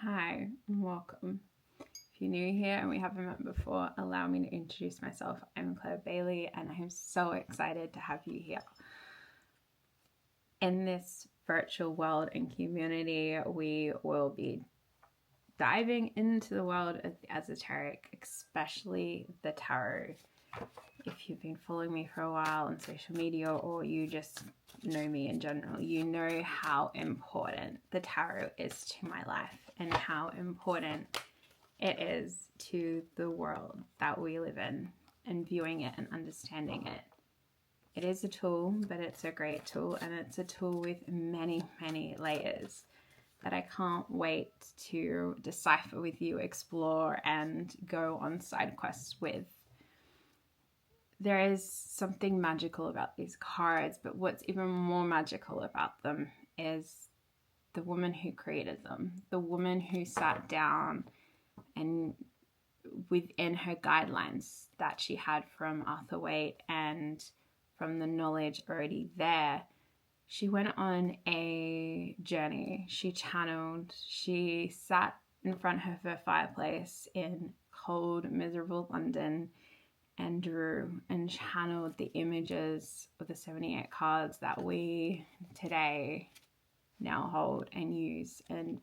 Hi and welcome. If you're new here and we haven't met before, allow me to introduce myself. I'm Claire Bailey and I'm so excited to have you here. In this virtual world and community, we will be diving into the world of the esoteric, especially the tarot. If you've been following me for a while on social media or you just know me in general, you know how important the tarot is to my life and how important it is to the world that we live in and viewing it and understanding it. It is a tool, but it's a great tool, and it's a tool with many, many layers that I can't wait to decipher with you, explore, and go on side quests with. There is something magical about these cards, but what's even more magical about them is the woman who created them, the woman who sat down and within her guidelines that she had from Arthur Waite and from the knowledge already there, she went on a journey. She channeled, she sat in front of her fireplace in cold, miserable London and drew and channeled the images of the 78 cards that we today now hold and use and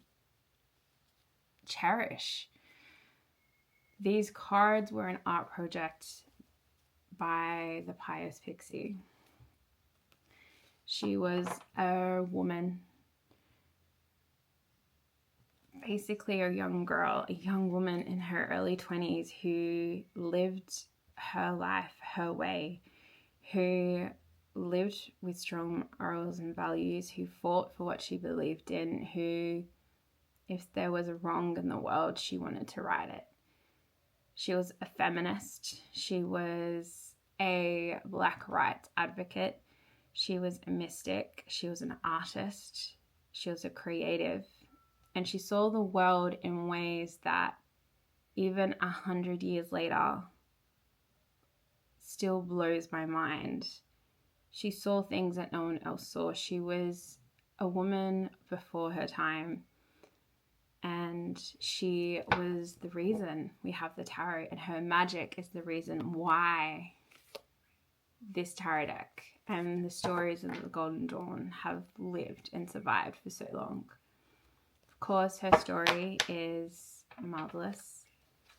cherish. These cards were an art project by the Pious Pixie. She was a woman, basically a young girl, a young woman in her early 20s who lived her life her way, who lived with strong morals and values, who fought for what she believed in, who, if there was a wrong in the world, she wanted to right it. She was a feminist. She was a Black rights advocate. She was a mystic. She was an artist. She was a creative. And she saw the world in ways that even 100 years later still blows my mind. She saw things that no one else saw. She was a woman before her time. And she was the reason we have the tarot, and her magic is the reason why this tarot deck and the stories of the Golden Dawn have lived and survived for so long. Of course, her story is marvelous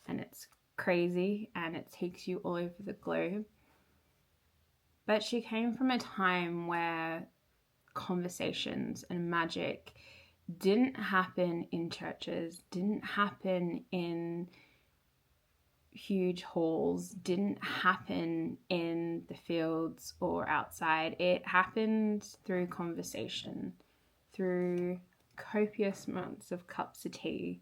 and it's crazy and it takes you all over the globe. But she came from a time where conversations and magic didn't happen in churches, didn't happen in huge halls, didn't happen in the fields or outside. It happened through conversation, through copious amounts of cups of tea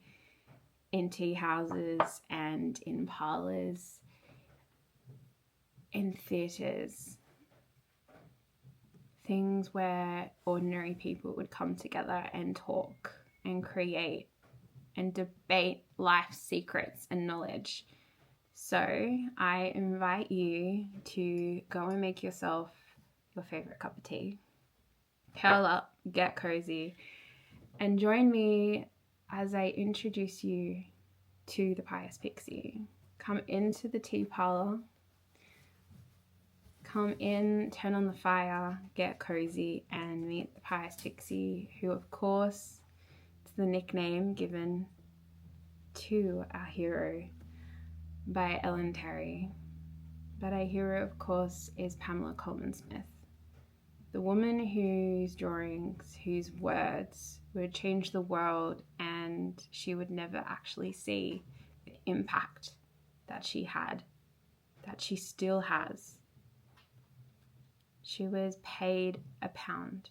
in tea houses and in parlours, in theatres. Things where ordinary people would come together and talk and create and debate life's secrets and knowledge. So I invite you to go and make yourself your favorite cup of tea, curl up, get cozy, and join me as I introduce you to the Pious Pixie. Come into the tea parlor. Come in, turn on the fire, get cozy, and meet the Pious Pixie, who, of course, is the nickname given to our hero by Ellen Terry. But our hero, of course, is Pamela Colman Smith, the woman whose drawings, whose words would change the world, and she would never actually see the impact that she had, that she still has. She was paid £1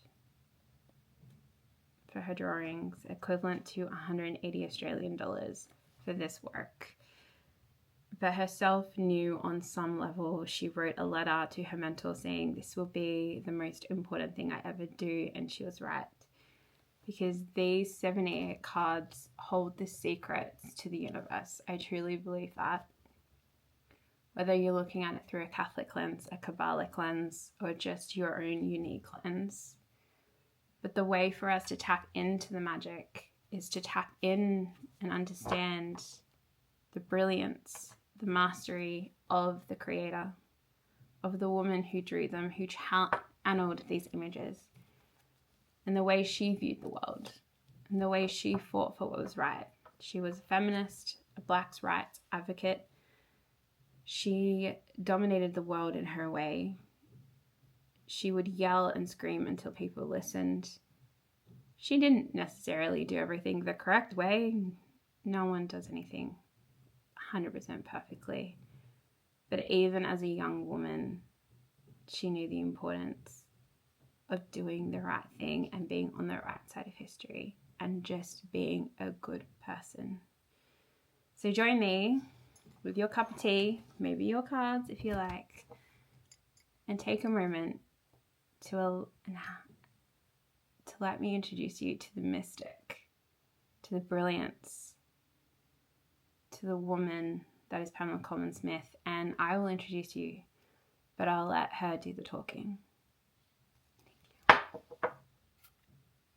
for her drawings, equivalent to 180 Australian dollars for this work. But herself knew on some level, she wrote a letter to her mentor saying, "This will be the most important thing I ever do," and she was right. Because these 78 cards hold the secrets to the universe. I truly believe that. Whether you're looking at it through a Catholic lens, a Kabbalic lens, or just your own unique lens. But the way for us to tap into the magic is to tap in and understand the brilliance, the mastery of the creator, of the woman who drew them, who channeled these images, and the way she viewed the world, and the way she fought for what was right. She was a feminist, a Blacks' rights advocate. She dominated the world in her way. She would yell and scream until people listened. She didn't necessarily do everything the correct way. No one does anything 100% perfectly. But even as a young woman, she knew the importance of doing the right thing and being on the right side of history and just being a good person. So join me with your cup of tea, maybe your cards if you like, and take a moment to let me introduce you to the mystic, to the brilliance, to the woman that is Pamela Colman Smith. And I will introduce you, but I'll let her do the talking.